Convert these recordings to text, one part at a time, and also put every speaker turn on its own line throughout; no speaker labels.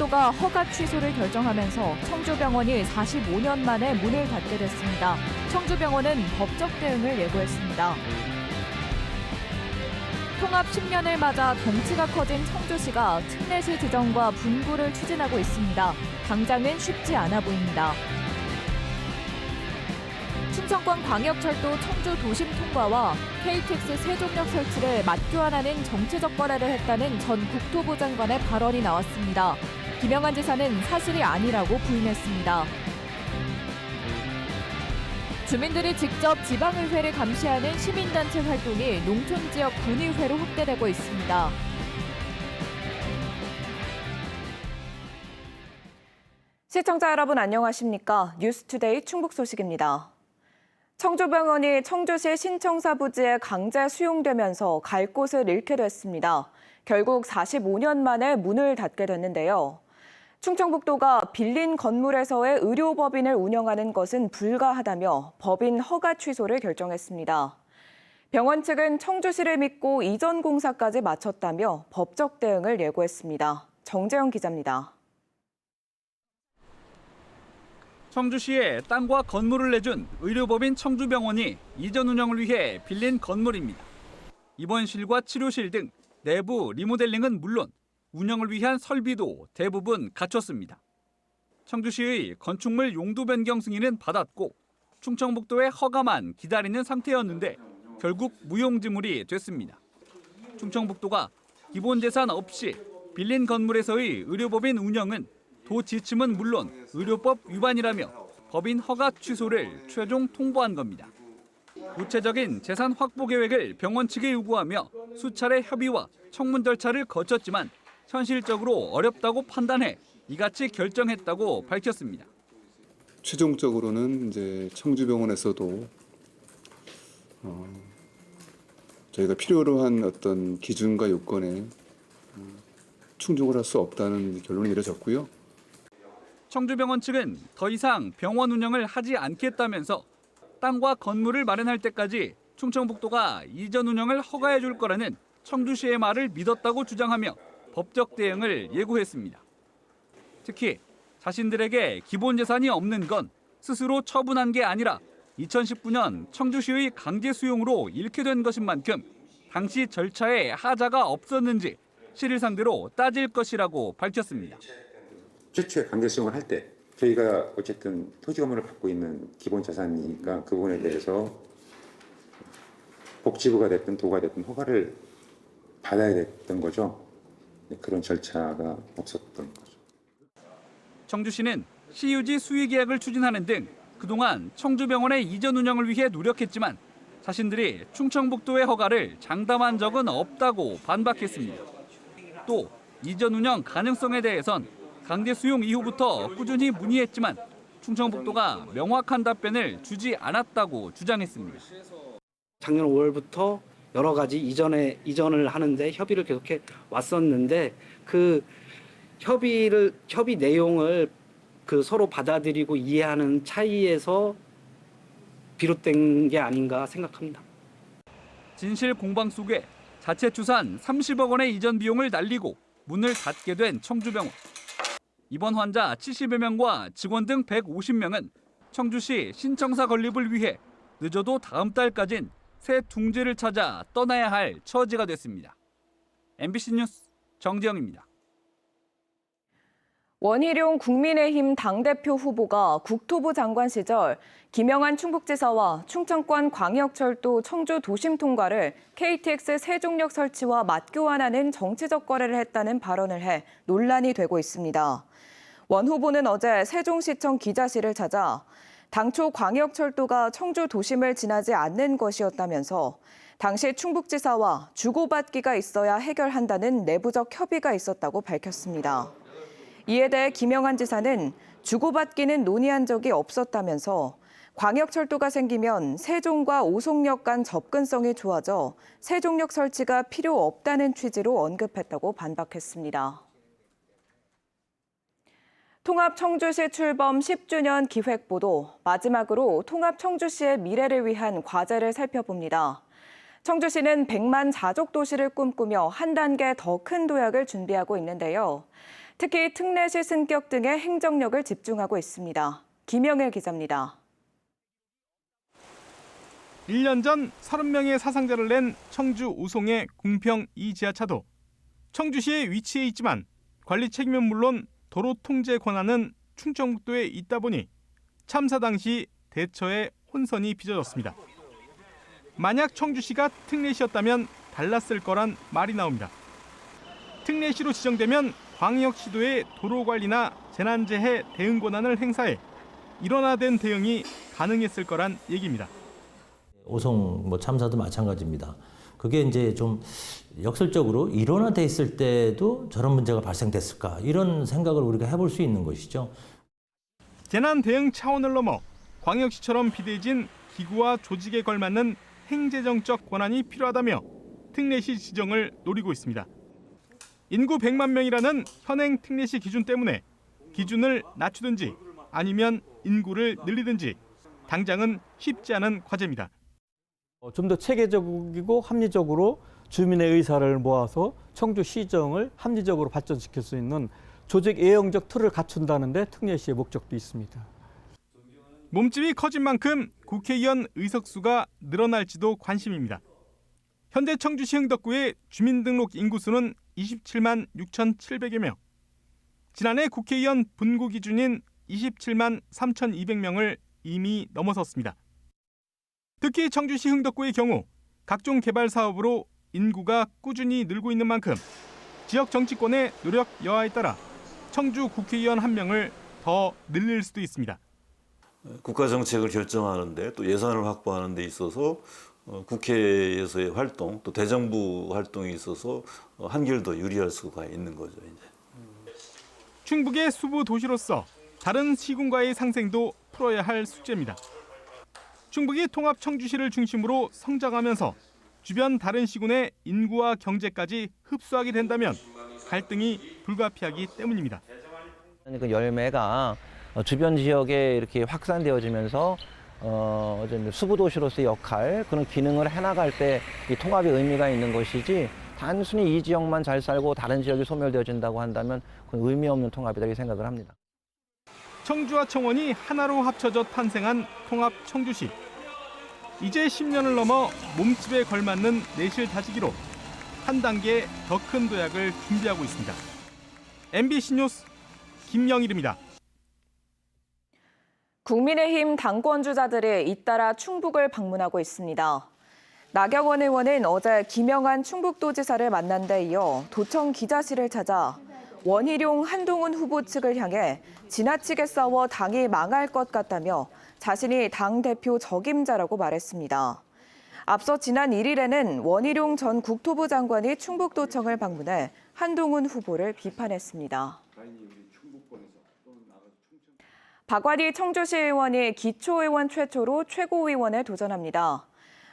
충청북도가 허가 취소를 결정하면서 청주병원이 45년 만에 문을 닫게 됐습니다. 청주병원은 법적 대응을 예고했습니다. 통합 10년을 맞아 덩치가 커진 청주시가 특례시 지정과 분구를 추진하고 있습니다. 당장은 쉽지 않아 보입니다. 충청권 광역철도 청주 도심 통과와 KTX 세종역 설치를 맞교환하는 정치적 거래를 했다는 전 국토부 장관의 발언이 나왔습니다. 김영한 지사는 사실이 아니라고 부인했습니다. 주민들이 직접 지방의회를 감시하는 시민단체 활동이 농촌지역 군의회로 확대되고 있습니다.
시청자 여러분 안녕하십니까? 뉴스투데이 충북 소식입니다. 청주병원이 청주시 신청사 부지에 강제 수용되면서 갈 곳을 잃게 됐습니다. 결국 45년 만에 문을 닫게 됐는데요. 충청북도가 빌린 건물에서의 의료법인을 운영하는 것은 불가하다며 법인 허가 취소를 결정했습니다. 병원 측은 청주시를 믿고 이전 공사까지 마쳤다며 법적 대응을 예고했습니다. 정재영 기자입니다.
청주시에 땅과 건물을 내준 의료법인 청주병원이 이전 운영을 위해 빌린 건물입니다. 입원실과 치료실 등 내부 리모델링은 물론 운영을 위한 설비도 대부분 갖췄습니다. 청주시의 건축물 용도 변경 승인은 받았고 충청북도의 허가만 기다리는 상태였는데 결국 무용지물이 됐습니다. 충청북도가 기본 재산 없이 빌린 건물에서의 의료법인 운영은 도 지침은 물론 의료법 위반이라며 법인 허가 취소를 최종 통보한 겁니다. 구체적인 재산 확보 계획을 병원 측에 요구하며 수차례 협의와 청문 절차를 거쳤지만 현실적으로 어렵다고 판단해 이같이 결정했다고 밝혔습니다.
최종적으로는 이제 청주병원에서도 저희가 필요로 한 어떤 기준과 요건에 충족을 할 수 없다는 결론이 내려졌고요.
청주병원 측은 더 이상 병원 운영을 하지 않겠다면서 땅과 건물을 마련할 때까지 충청북도가 이전 운영을 허가해 줄 거라는 청주시의 말을 믿었다고 주장하며 법적 대응을 예고했습니다. 특히 자신들에게 기본 재산이 없는 건 스스로 처분한 게 아니라 2019년 청주시의 강제 수용으로 잃게 된 것인 만큼 당시 절차에 하자가 없었는지 시를 상대로 따질 것이라고 밝혔습니다.
최초에 강제 수용을 할 때 저희가 어쨌든 토지 건물을 갖고 있는 기본 자산이니까 그 부분에 대해서 복지부가 됐든 도가 됐든 허가를 받아야 됐던 거죠. 그런 절차가 없었던 거죠.
청주시는 시유지 수의 계약을 추진하는 등 그동안 청주병원의 이전 운영을 위해 노력했지만 자신들이 충청북도의 허가를 장담한 적은 없다고 반박했습니다. 또 이전 운영 가능성에 대해선 강제 수용 이후부터 꾸준히 문의했지만 충청북도가 명확한 답변을 주지 않았다고 주장했습니다.
작년 5월부터 여러 가지 이전을 하는데 협의를 계속해 왔었는데 그 협의 내용을 서로 받아들이고 이해하는 차이에서 비롯된 게 아닌가 생각합니다.
진실 공방 속에 자체 추산 30억 원의 이전 비용을 날리고 문을 닫게 된 청주병원. 입원 환자 70여 명과 직원 등 150명은 청주시 신청사 건립을 위해 늦어도 다음 달까진 새 둥지를 찾아 떠나야 할 처지가 됐습니다. MBC 뉴스 정재영입니다.
원희룡 국민의힘 당대표 후보가 국토부 장관 시절 김영한 충북지사와 충청권 광역철도 청주 도심 통과를 KTX 세종역 설치와 맞교환하는 정치적 거래를 했다는 발언을 해 논란이 되고 있습니다. 원 후보는 어제 세종시청 기자실을 찾아 당초 광역철도가 청주 도심을 지나지 않는 것이었다면서 당시 충북지사와 주고받기가 있어야 해결한다는 내부적 협의가 있었다고 밝혔습니다. 이에 대해 김영한 지사는 주고받기는 논의한 적이 없었다면서 광역철도가 생기면 세종과 오송역 간 접근성이 좋아져 세종역 설치가 필요 없다는 취지로 언급했다고 반박했습니다. 통합 청주시 출범 10주년 기획보도, 마지막으로 통합 청주시의 미래를 위한 과제를 살펴봅니다. 청주시는 100만 자족 도시를 꿈꾸며 한 단계 더 큰 도약을 준비하고 있는데요. 특히 특례시 승격 등의 행정력을 집중하고 있습니다. 김영일 기자입니다.
1년 전 30명의 사상자를 낸 청주 우송의 궁평 2지하차도. 청주시에 위치해 있지만 관리 책임은 물론 도로 통제 권한은 충청북도에 있다 보니 참사 당시 대처에 혼선이 빚어졌습니다. 만약 청주시가 특례시였다면 달랐을 거란 말이 나옵니다. 특례시로 지정되면 광역시도의 도로관리나 재난재해 대응 권한을 행사해 일원화된 대응이 가능했을 거란 얘기입니다.
오송 참사도 마찬가지입니다. 그게 이제 좀 역설적으로 일원화돼 있을 때도 저런 문제가 발생됐을까 이런 생각을 우리가 해볼 수 있는 것이죠.
재난 대응 차원을 넘어 광역시처럼 비대해진 기구와 조직에 걸맞는 행재정적 권한이 필요하다며 특례시 지정을 노리고 있습니다. 인구 100만 명이라는 현행 특례시 기준 때문에 기준을 낮추든지 아니면 인구를 늘리든지 당장은 쉽지 않은 과제입니다.
좀 더 체계적이고 합리적으로 주민의 의사를 모아서 청주시정을 합리적으로 발전시킬 수 있는 조직 예형적 틀을 갖춘다는 데 특례시의 목적도 있습니다.
몸집이 커진 만큼 국회의원 의석수가 늘어날지도 관심입니다. 현재 청주시 흥덕구의 주민등록 인구수는 27만 6,700여 명. 지난해 국회의원 분구 기준인 27만 3,200명을 이미 넘어섰습니다. 특히 청주시 흥덕구의 경우 각종 개발 사업으로 인구가 꾸준히 늘고 있는 만큼 지역 정치권의 노력 여하에 따라 청주 국회의원 1명을 더 늘릴 수도 있습니다.
국가 정책을 결정하는데 또 예산을 확보하는 데 있어서 국회에서의 활동 또 대정부 활동에 있어서 한결 더 유리할 수가 있는 거죠. 이제.
충북의 수부 도시로서 다른 시군과의 상생도 풀어야 할 숙제입니다. 충북이 통합 청주시를 중심으로 성장하면서 주변 다른 시군의 인구와 경제까지 흡수하게 된다면 갈등이 불가피하기 때문입니다.
그 열매가 주변 지역에 이렇게 확산되어지면서 수부도시로서의 역할, 그런 기능을 해나갈 때 이 통합의 의미가 있는 것이지 단순히 이 지역만 잘 살고 다른 지역이 소멸되어진다고 한다면 그건 의미 없는 통합이다 이렇게 생각을 합니다.
청주와 청원이 하나로 합쳐져 탄생한 통합 청주시. 이제 10년을 넘어 몸집에 걸맞는 내실 다지기로 한 단계 더 큰 도약을 준비하고 있습니다. MBC 뉴스 김영일입니다.
국민의힘 당권 주자들이 잇따라 충북을 방문하고 있습니다. 나경원 의원은 어제 김영한 충북도지사를 만난 데 이어 도청 기자실을 찾아 원희룡 한동훈 후보 측을 향해 지나치게 싸워 당이 망할 것 같다며 자신이 당대표 적임자라고 말했습니다. 앞서 지난 1일에는 원희룡 전 국토부 장관이 충북도청을 방문해 한동훈 후보를 비판했습니다. 박완희 청주시 의원이 기초의원 최초로 최고위원에 도전합니다.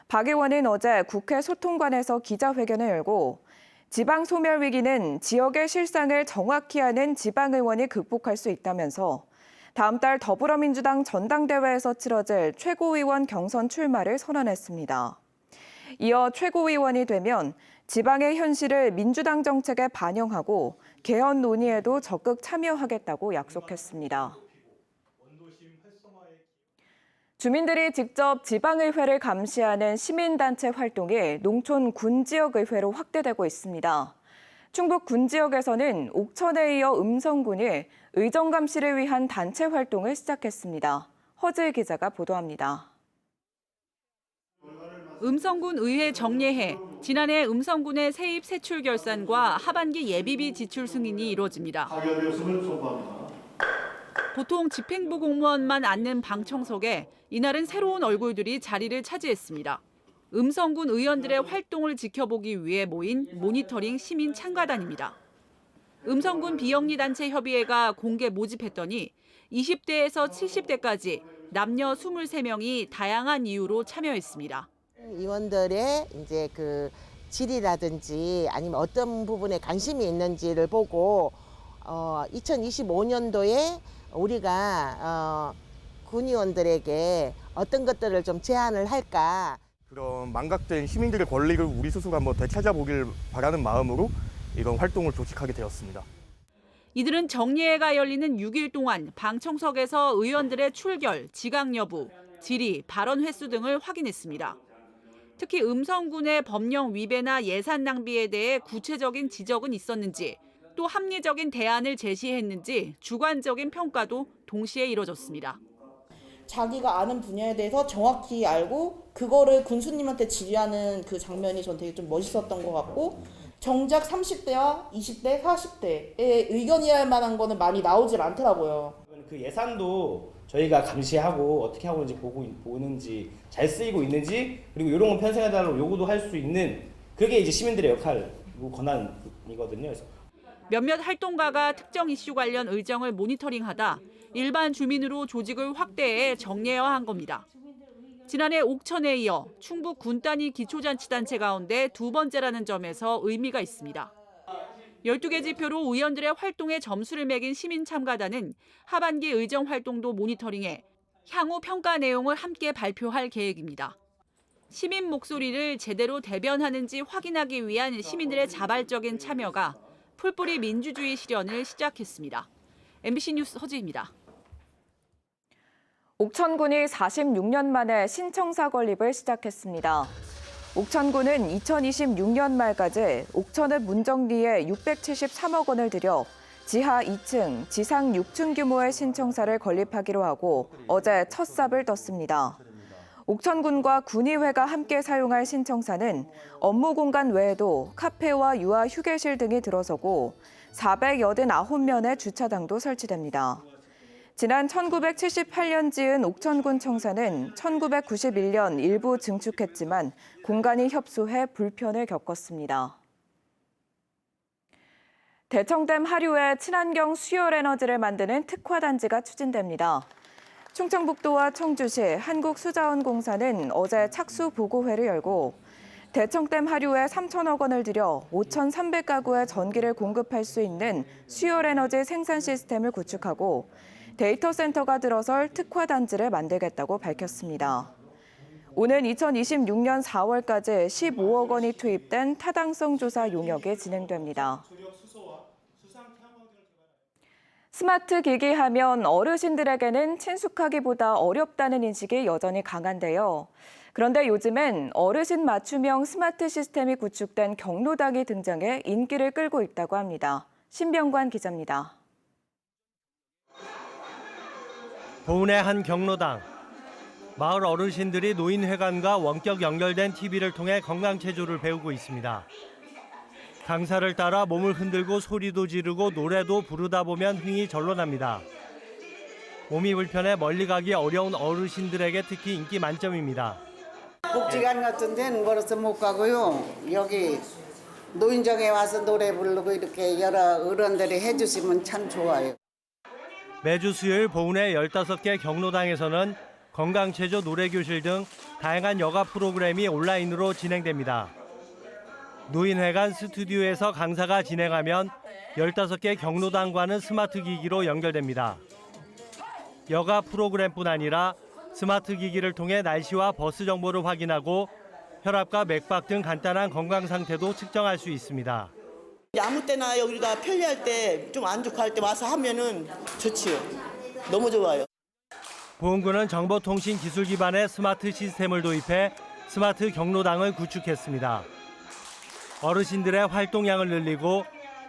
박 의원은 어제 국회 소통관에서 기자회견을 열고 지방 소멸 위기는 지역의 실상을 정확히 아는 지방의원이 극복할 수 있다면서 다음 달 더불어민주당 전당대회에서 치러질 최고위원 경선 출마를 선언했습니다. 이어 최고위원이 되면 지방의 현실을 민주당 정책에 반영하고 개헌 논의에도 적극 참여하겠다고 약속했습니다. 주민들이 직접 지방의회를 감시하는 시민단체 활동이 농촌 군지역의회로 확대되고 있습니다. 충북 군지역에서는 옥천에 이어 음성군이 의정 감시를 위한 단체 활동을 시작했습니다. 허지일 기자가 보도합니다.
음성군 의회 정례회, 지난해 음성군의 세입 세출 결산과 하반기 예비비 지출 승인이 이루어집니다. 보통 집행부 공무원만 앉는 방청석에 이날은 새로운 얼굴들이 자리를 차지했습니다. 음성군 의원들의 활동을 지켜보기 위해 모인 모니터링 시민 참가단입니다. 음성군 비영리단체 협의회가 공개 모집했더니 20대에서 70대까지 남녀 23명이 다양한 이유로 참여했습니다.
의원들의 이제 그 질이라든지 아니면 어떤 부분에 관심이 있는지를 보고 2025년도에 우리가 군의원들에게 어떤 것들을 좀 제안을 할까.
그런 망각된 시민들의 권리를 우리 스스로 한번 되찾아보길 바라는 마음으로 이런 활동을 조직하게 되었습니다.
이들은 정례회가 열리는 6일 동안 방청석에서 의원들의 출결, 지각 여부, 질의, 발언 횟수 등을 확인했습니다. 특히 음성군의 법령 위배나 예산 낭비에 대해 구체적인 지적은 있었는지, 또 합리적인 대안을 제시했는지 주관적인 평가도 동시에 이뤄졌습니다.
자기가 아는 분야에 대해서 정확히 알고 그거를 군수님한테 질의하는 그 장면이 전 되게 좀 멋있었던 것 같고, 정작 30대와 20대, 40대의 의견이라 할 만한 거는 많이 나오질 않더라고요.
그 예산도 저희가 감시하고 어떻게 하고 있는지 보는지 잘 쓰이고 있는지, 그리고 이런 거 편성해달라고 요구도 할 수 있는, 그게 이제 시민들의 역할이고 권한이거든요. 그래서
몇몇 활동가가 특정 이슈 관련 의정을 모니터링하다 일반 주민으로 조직을 확대해 정례화한 겁니다. 지난해 옥천에 이어 충북 군 단위 기초잔치단체 가운데 두 번째라는 점에서 의미가 있습니다. 12개 지표로 의원들의 활동에 점수를 매긴 시민 참가단은 하반기 의정 활동도 모니터링해 향후 평가 내용을 함께 발표할 계획입니다. 시민 목소리를 제대로 대변하는지 확인하기 위한 시민들의 자발적인 참여가 풀뿌리 민주주의 실현을 시작했습니다. MBC 뉴스 허지입니다.
옥천군이 46년 만에 신청사 건립을 시작했습니다. 옥천군은 2026년 말까지 옥천읍 문정리에 673억 원을 들여 지하 2층, 지상 6층 규모의 신청사를 건립하기로 하고 어제 첫 삽을 떴습니다. 옥천군과 군의회가 함께 사용할 신청사는 업무 공간 외에도 카페와 유아 휴게실 등이 들어서고 489면의 주차장도 설치됩니다. 지난 1978년 지은 옥천군 청사는 1991년 일부 증축했지만 공간이 협소해 불편을 겪었습니다. 대청댐 하류에 친환경 수열에너지를 만드는 특화단지가 추진됩니다. 충청북도와 청주시 한국수자원공사는 어제 착수 보고회를 열고 대청댐 하류에 3천억 원을 들여 5,300가구의 전기를 공급할 수 있는 수열에너지 생산 시스템을 구축하고 데이터 센터가 들어설 특화단지를 만들겠다고 밝혔습니다. 오는 2026년 4월까지 15억 원이 투입된 타당성 조사 용역이 진행됩니다. 스마트 기기 하면 어르신들에게는 친숙하기보다 어렵다는 인식이 여전히 강한데요. 그런데 요즘엔 어르신 맞춤형 스마트 시스템이 구축된 경로당이 등장해 인기를 끌고 있다고 합니다. 신병관 기자입니다.
보은의 한 경로당. 마을 어르신들이 노인회관과 원격 연결된 TV를 통해 건강체조를 배우고 있습니다. 강사를 따라 몸을 흔들고 소리도 지르고 노래도 부르다 보면 흥이 절로 납니다. 몸이 불편해 멀리 가기 어려운 어르신들에게 특히 인기 만점입니다.
복지관 같은 데는 멀어서 못 가고요. 여기 노인정에 와서 노래 부르고 이렇게 여러 어른들이 해주시면 참 좋아요.
매주 수요일 보은의 15개 경로당에서는 건강체조 노래교실 등 다양한 여가 프로그램이 온라인으로 진행됩니다. 노인회관 스튜디오에서 강사가 진행하면 15개 경로당과는 스마트 기기로 연결됩니다. 여가 프로그램뿐 아니라 스마트 기기를 통해 날씨와 버스 정보를 확인하고 혈압과 맥박 등 간단한 건강 상태도 측정할 수 있습니다.
아무 때나 여기가 편리할 때 좀 안 좋고 할 때 와서 하면은 좋지요. 너무 좋아요.
보은군은 정보통신 기술 기반의 스마트 시스템을 도입해 스마트 경로당을 구축했습니다. 어르신들의 활동량을 늘리고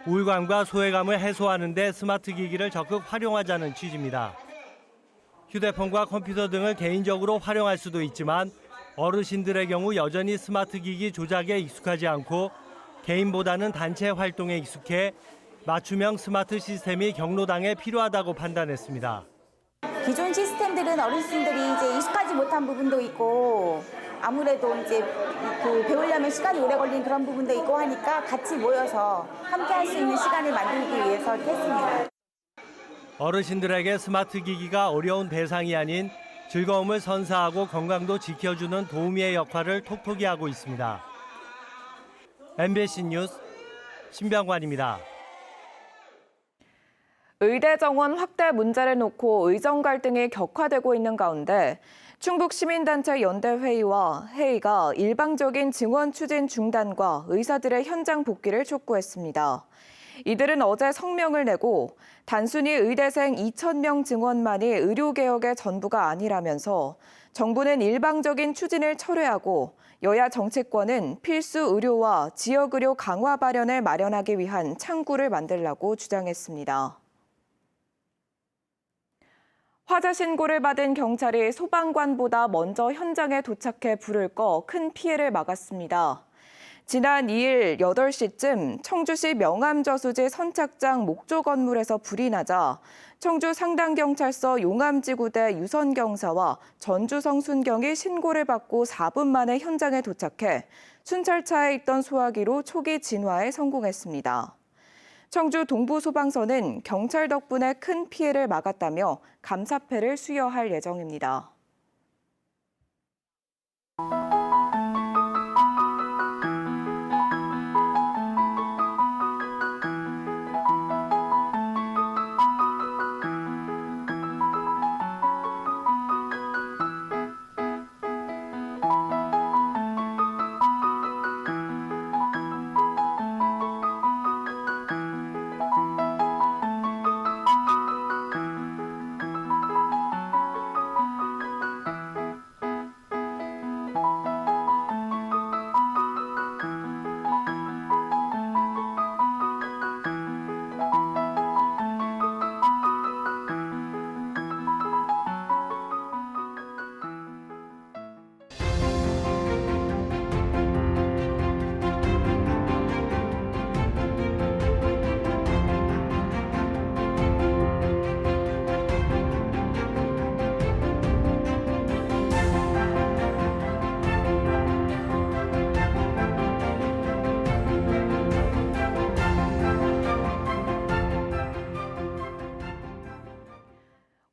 우울감과 소외감을 해소하는 데 스마트 기기를 적극 활용하자는 취지입니다. 휴대폰과 컴퓨터 등을 개인적으로 활용할 수도 있지만 어르신들의 경우 여전히 스마트 기기 조작에 익숙하지 않고 개인보다는 단체 활동에 익숙해 맞춤형 스마트 시스템이 경로당에 필요하다고 판단했습니다.
기존 시스템들은 어르신들이 이제 익숙하지 못한 부분도 있고 아무래도 이제 그 배우려면 시간이 오래 걸리는 그런 부분도 있고 하니까 같이 모여서 함께 할 수 있는 시간을 만들기 위해서 이렇게 했습니다.
어르신들에게 스마트 기기가 어려운 대상이 아닌 즐거움을 선사하고 건강도 지켜주는 도우미의 역할을 톡톡히 하고 있습니다. MBC 뉴스 신병관입니다.
의대 정원 확대 문제를 놓고 의정 갈등이 격화되고 있는 가운데 충북 시민단체 연대회의와 회의가 일방적인 증원 추진 중단과 의사들의 현장 복귀를 촉구했습니다. 이들은 어제 성명을 내고 단순히 의대생 2,000명 증원만이 의료개혁의 전부가 아니라면서 정부는 일방적인 추진을 철회하고 여야 정치권은 필수 의료와 지역의료 강화 발현을 마련하기 위한 창구를 만들라고 주장했습니다. 화재 신고를 받은 경찰이 소방관보다 먼저 현장에 도착해 불을 꺼 큰 피해를 막았습니다. 지난 2일 8시쯤 청주시 명암저수지 선착장 목조 건물에서 불이 나자 청주 상당경찰서 용암지구대 유선경사와 전주성 순경이 신고를 받고 4분 만에 현장에 도착해 순찰차에 있던 소화기로 초기 진화에 성공했습니다. 청주 동부소방서는 경찰 덕분에 큰 피해를 막았다며 감사패를 수여할 예정입니다.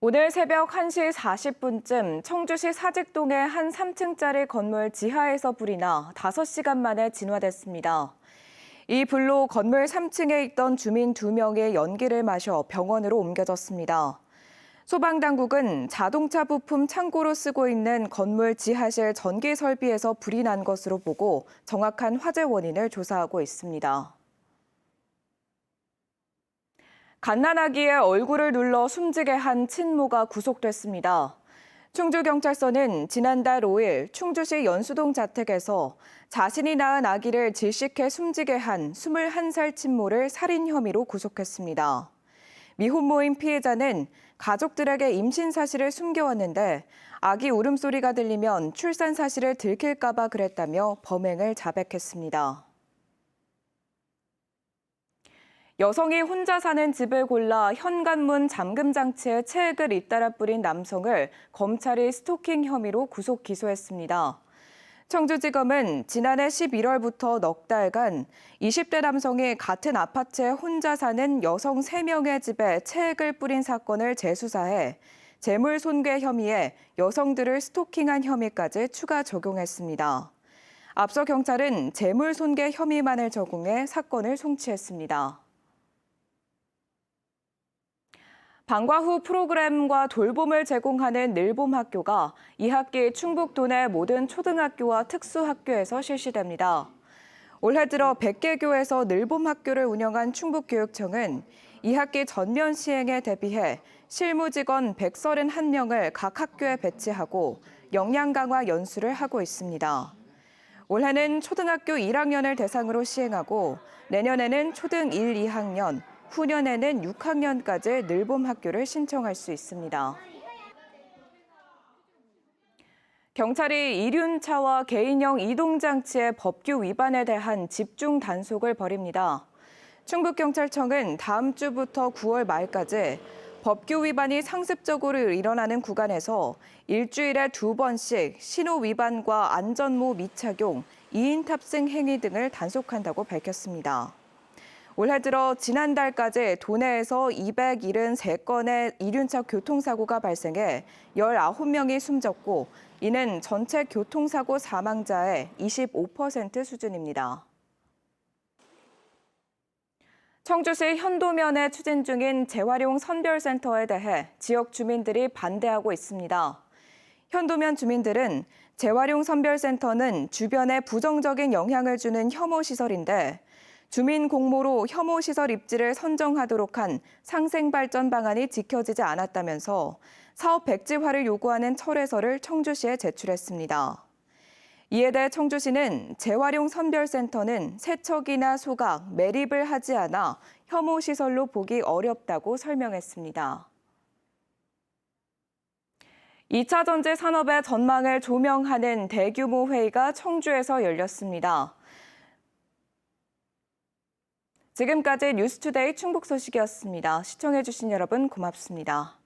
오늘 새벽 1시 40분쯤 청주시 사직동의 한 3층짜리 건물 지하에서 불이 나 5시간 만에 진화됐습니다. 이 불로 건물 3층에 있던 주민 2명이 연기를 마셔 병원으로 옮겨졌습니다. 소방당국은 자동차 부품 창고로 쓰고 있는 건물 지하실 전기 설비에서 불이 난 것으로 보고 정확한 화재 원인을 조사하고 있습니다. 갓난아기의 얼굴을 눌러 숨지게 한 친모가 구속됐습니다. 충주경찰서는 지난달 5일 충주시 연수동 자택에서 자신이 낳은 아기를 질식해 숨지게 한 21살 친모를 살인 혐의로 구속했습니다. 미혼모인 피해자는 가족들에게 임신 사실을 숨겨왔는데 아기 울음소리가 들리면 출산 사실을 들킬까 봐 그랬다며 범행을 자백했습니다. 여성이 혼자 사는 집을 골라 현관문 잠금 장치에 체액을 잇따라 뿌린 남성을 검찰이 스토킹 혐의로 구속 기소했습니다. 청주지검은 지난해 11월부터 넉 달간 20대 남성이 같은 아파트에 혼자 사는 여성 3명의 집에 체액을 뿌린 사건을 재수사해 재물 손괴 혐의에 여성들을 스토킹한 혐의까지 추가 적용했습니다. 앞서 경찰은 재물 손괴 혐의만을 적용해 사건을 송치했습니다. 방과 후 프로그램과 돌봄을 제공하는 늘봄학교가 2학기 충북 도내 모든 초등학교와 특수학교에서 실시됩니다. 올해 들어 100개 교에서 늘봄학교를 운영한 충북교육청은 2학기 전면 시행에 대비해 실무직원 131명을 각 학교에 배치하고 역량 강화 연수를 하고 있습니다. 올해는 초등학교 1학년을 대상으로 시행하고 내년에는 초등 1, 2학년, 후년에는 6학년까지 늘봄학교를 신청할 수 있습니다. 경찰이 이륜차와 개인형 이동장치의 법규 위반에 대한 집중 단속을 벌입니다. 충북경찰청은 다음 주부터 9월 말까지 법규 위반이 상습적으로 일어나는 구간에서 일주일에 2번씩 신호 위반과 안전모 미착용, 2인 탑승 행위 등을 단속한다고 밝혔습니다. 올해 들어 지난달까지 도내에서 273건의 이륜차 교통사고가 발생해 19명이 숨졌고 이는 전체 교통사고 사망자의 25% 수준입니다. 청주시 현도면에 추진 중인 재활용 선별센터에 대해 지역 주민들이 반대하고 있습니다. 현도면 주민들은 재활용 선별센터는 주변에 부정적인 영향을 주는 혐오 시설인데 주민 공모로 혐오시설 입지를 선정하도록 한 상생발전 방안이 지켜지지 않았다면서 사업 백지화를 요구하는 철회서를 청주시에 제출했습니다. 이에 대해 청주시는 재활용 선별센터는 세척이나 소각, 매립을 하지 않아 혐오시설로 보기 어렵다고 설명했습니다. 2차 전지 산업의 전망을 조명하는 대규모 회의가 청주에서 열렸습니다. 지금까지 뉴스투데이 충북 소식이었습니다. 시청해주신 여러분 고맙습니다.